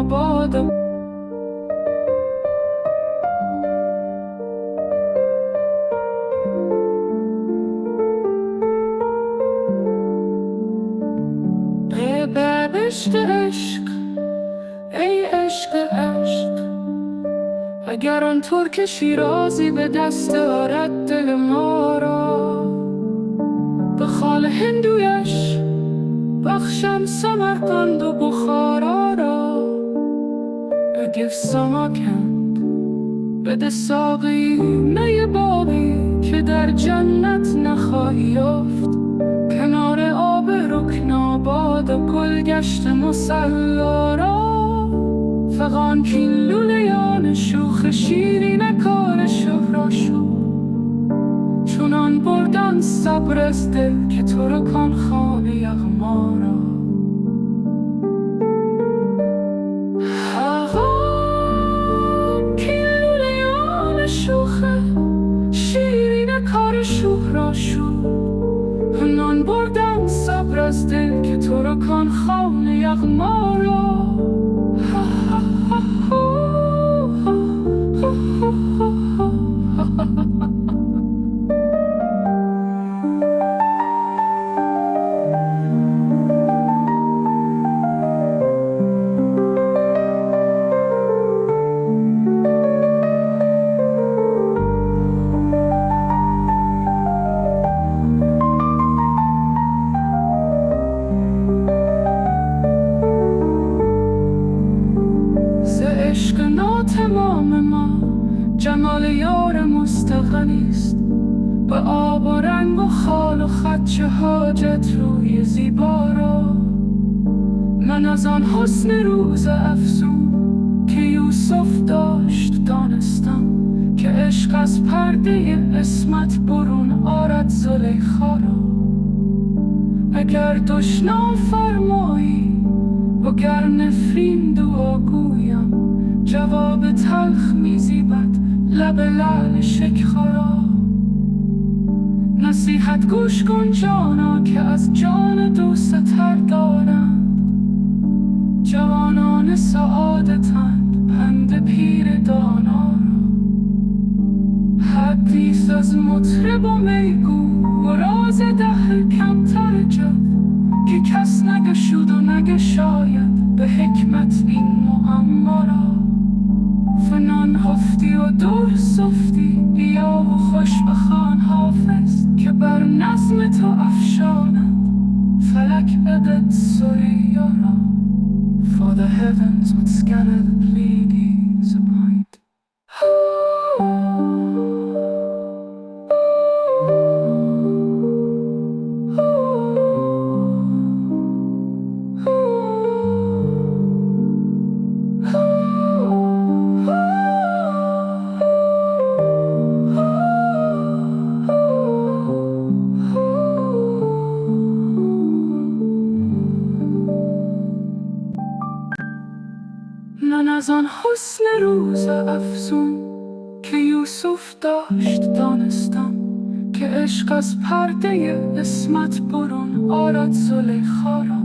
باد بهشت عشق، ای عشق عشق، اگر آن ترک شیرازی به دست آرد دل ما را، به خال هندویش بخشم سمرقند و بخارا را. بگیر سماکند بده ساقی می باقی، که در جنت نخواهی یافت کنار آب رکناباد و گلگشت مصلا را. فغان کین لولیان شوخ شیرین کار شهرآشوب، چونان بردن صبر از دل که ترکان خواب یغما را. فغان کین لولیان شوخ شیرین کار شهرآشوب، چونان بردن صبر از دل که ترکان خواب یغما را. تمام ما جمال یار مستغنیست، به آب و رنگ و خال و خط چه حاجت روی زیبا را. من از آن حسن روز افزون که یوسف داشت دانستم، که عشق از پرده عصمت برون آرد زلیخا را. اگر دشنام فرمایی وگر نفرین دعا گویم، جواب تلخ میزیبد لب لعل شکرخا. نصیحت گوش کن جانا که از جان دوست تر دارند، جوانان سعادتند پند پیر دانا را. حدیث از مطرب و میگو و راز دهر کمتر جد، که کس نگشود و نگشاید به حکمت این معما را. فنان هفتی و دور صفتی، بیا و خوش بخوان حافظ، که بر نظم تو افشانند فلک بدد ثریا را. For the heavens would scatter the Pleiades upon it. من از آن حسن روز افزون که یوسف داشت دانستم، که عشق از پرده عصمت برون آرد زلیخا را.